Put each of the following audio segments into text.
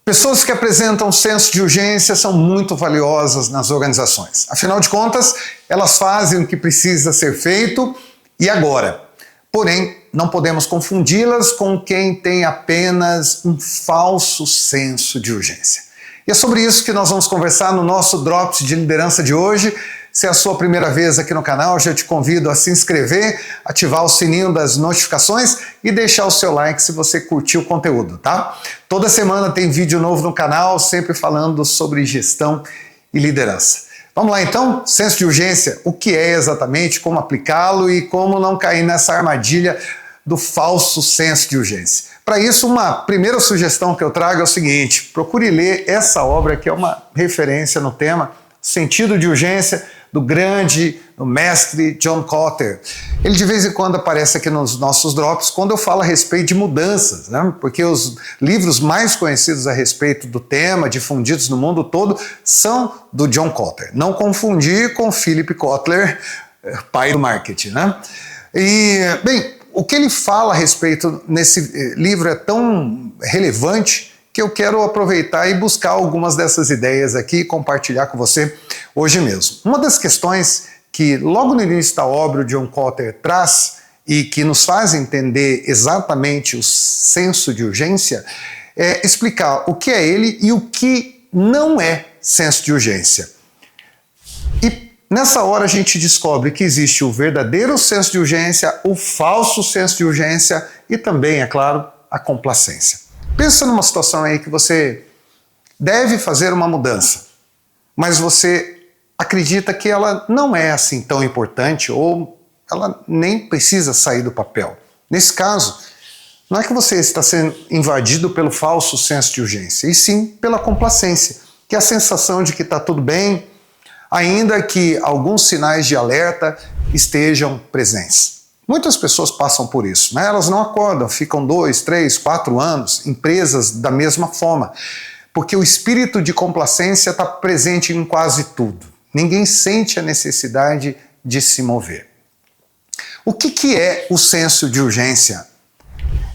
Pessoas que apresentam senso de urgência são muito valiosas nas organizações. Afinal de contas, elas fazem o que precisa ser feito e agora. Porém, não podemos confundi-las com quem tem apenas um falso senso de urgência. E é sobre isso que nós vamos conversar no nosso Drops de Liderança de hoje. Se é a sua primeira vez aqui no canal, já te convido a se inscrever, ativar o sininho das notificações e deixar o seu like se você curtiu o conteúdo, tá? Toda semana tem vídeo novo no canal, sempre falando sobre gestão e liderança. Vamos lá então? Senso de urgência, o que é exatamente, como aplicá-lo e como não cair nessa armadilha do falso senso de urgência. Para isso, uma primeira sugestão que eu trago é o seguinte: procure ler essa obra que é uma referência no tema, Sentido de Urgência, do grande, do mestre John Kotter. Ele de vez em quando aparece aqui nos nossos drops quando eu falo a respeito de mudanças, né? Porque os livros mais conhecidos a respeito do tema, difundidos no mundo todo, são do John Kotter. Não confundir com Philip Kotler, pai do marketing, né? E, bem, o que ele fala a respeito nesse livro é tão relevante que eu quero aproveitar e buscar algumas dessas ideias aqui e compartilhar com você hoje mesmo. Uma das questões que logo no início da obra o John Kotter traz e que nos faz entender exatamente o senso de urgência é explicar o que é ele e o que não é senso de urgência. E nessa hora a gente descobre que existe o verdadeiro senso de urgência, o falso senso de urgência e também, é claro, a complacência. Pensa numa situação aí que você deve fazer uma mudança, mas você acredita que ela não é assim tão importante ou ela nem precisa sair do papel. Nesse caso, não é que você está sendo invadido pelo falso senso de urgência, e sim pela complacência, que é a sensação de que está tudo bem, ainda que alguns sinais de alerta estejam presentes. Muitas pessoas passam por isso, né? Elas não acordam, ficam 2, 3, 4 anos, empresas da mesma forma, porque o espírito de complacência está presente em quase tudo. Ninguém sente a necessidade de se mover. O que é o senso de urgência?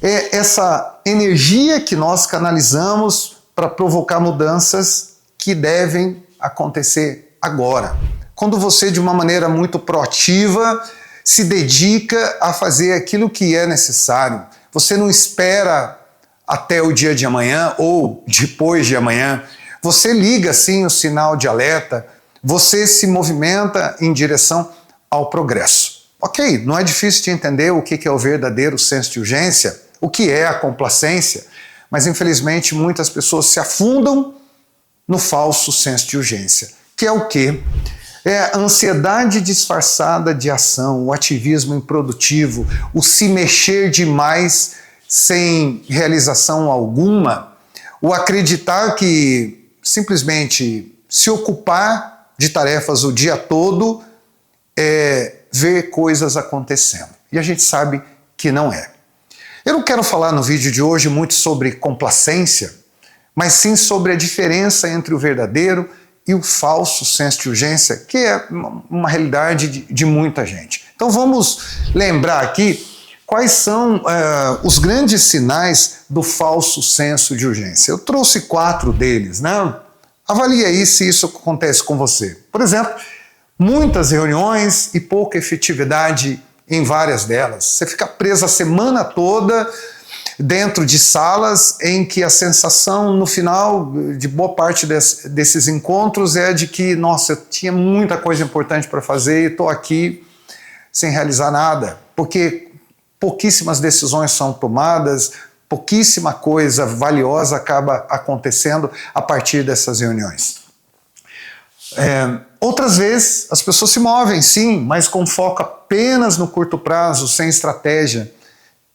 É essa energia que nós canalizamos para provocar mudanças que devem acontecer agora. Quando você, de uma maneira muito proativa, se dedica a fazer aquilo que é necessário. Você não espera até o dia de amanhã ou depois de amanhã. Você liga, sim, o sinal de alerta. Você se movimenta em direção ao progresso. Ok, não é difícil de entender o que é o verdadeiro senso de urgência, o que é a complacência, mas infelizmente muitas pessoas se afundam no falso senso de urgência, que é o quê? É a ansiedade disfarçada de ação, o ativismo improdutivo, o se mexer demais sem realização alguma, o acreditar que simplesmente se ocupar de tarefas o dia todo é ver coisas acontecendo. E a gente sabe que não é. Eu não quero falar no vídeo de hoje muito sobre complacência, mas sim sobre a diferença entre o verdadeiro e o falso senso de urgência, que é uma realidade de muita gente. Então vamos lembrar aqui quais são os grandes sinais do falso senso de urgência. Eu trouxe 4 deles, né? Avalie aí se isso acontece com você. Por exemplo, muitas reuniões e pouca efetividade em várias delas. Você fica preso a semana toda dentro de salas em que a sensação no final de boa parte desses encontros é de que, nossa, eu tinha muita coisa importante para fazer e estou aqui sem realizar nada, porque pouquíssimas decisões são tomadas, pouquíssima coisa valiosa acaba acontecendo a partir dessas reuniões. Outras vezes as pessoas se movem, sim, mas com foco apenas no curto prazo, sem estratégia.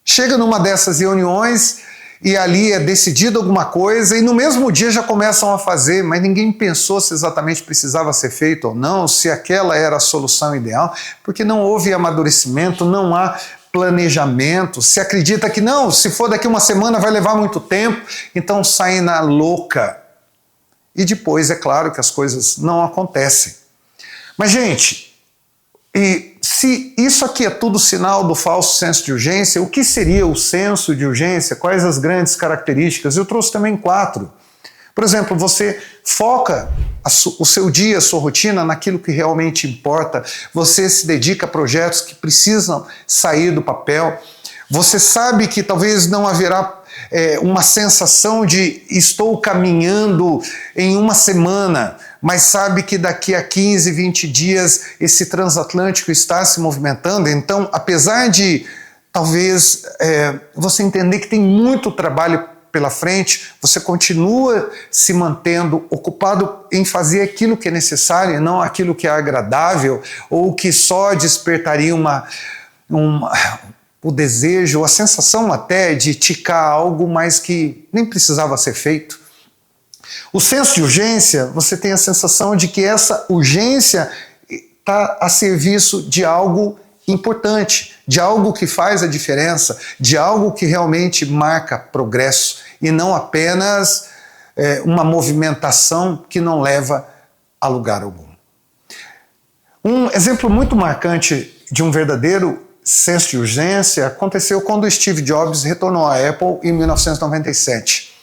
Chega numa dessas reuniões e ali é decidido alguma coisa e no mesmo dia já começam a fazer, mas ninguém pensou se exatamente precisava ser feito ou não, se aquela era a solução ideal, porque não houve amadurecimento, não há planejamento, se acredita que não, se for daqui uma semana vai levar muito tempo, então saem na louca. E depois é claro que as coisas não acontecem. Mas, gente, e se isso aqui é tudo sinal do falso senso de urgência, o que seria o senso de urgência? Quais as grandes características? Eu trouxe também 4. Por exemplo, você foca o seu dia, a sua rotina naquilo que realmente importa, você se dedica a projetos que precisam sair do papel, você sabe que talvez não haverá uma sensação de estou caminhando em uma semana, mas sabe que daqui a 15, 20 dias esse transatlântico está se movimentando. Então, apesar de talvez você entender que tem muito trabalho pela frente, você continua se mantendo ocupado em fazer aquilo que é necessário e não aquilo que é agradável ou que só despertaria o desejo, a sensação até de ticar algo, mas que nem precisava ser feito. O senso de urgência, você tem a sensação de que essa urgência está a serviço de algo importante, de algo que faz a diferença, de algo que realmente marca progresso e não apenas uma movimentação que não leva a lugar algum. Um exemplo muito marcante de um verdadeiro senso de urgência aconteceu quando o Steve Jobs retornou à Apple em 1997.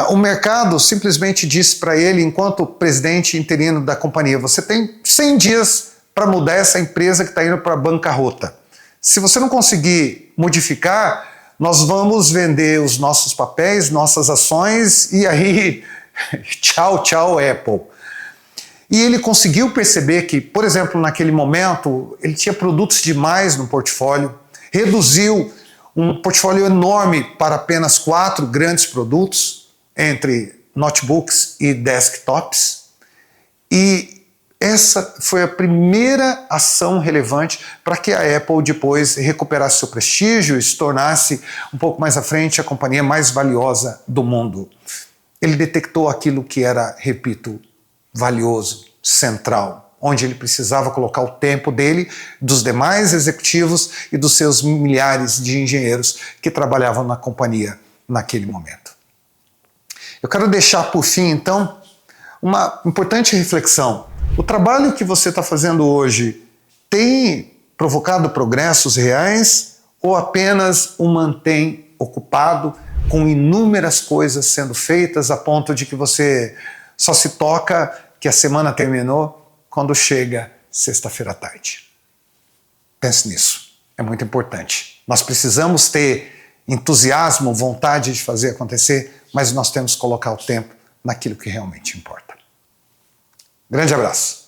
O mercado simplesmente disse para ele, enquanto presidente interino da companhia, você tem 100 dias para mudar essa empresa que está indo para a bancarrota. Se você não conseguir modificar, nós vamos vender os nossos papéis, nossas ações e aí tchau, tchau Apple. E ele conseguiu perceber que, por exemplo, naquele momento, ele tinha produtos demais no portfólio, reduziu um portfólio enorme para apenas 4 grandes produtos, entre notebooks e desktops, e essa foi a primeira ação relevante para que a Apple depois recuperasse seu prestígio e se tornasse um pouco mais à frente a companhia mais valiosa do mundo. Ele detectou aquilo que era, repito, valioso, central, onde ele precisava colocar o tempo dele, dos demais executivos e dos seus milhares de engenheiros que trabalhavam na companhia naquele momento. Eu quero deixar por fim, então, uma importante reflexão. O trabalho que você está fazendo hoje tem provocado progressos reais ou apenas o mantém ocupado com inúmeras coisas sendo feitas a ponto de que você só se toca que a semana terminou quando chega sexta-feira à tarde? Pense nisso, é muito importante. Nós precisamos ter entusiasmo, vontade de fazer acontecer, mas nós temos que colocar o tempo naquilo que realmente importa. Grande abraço.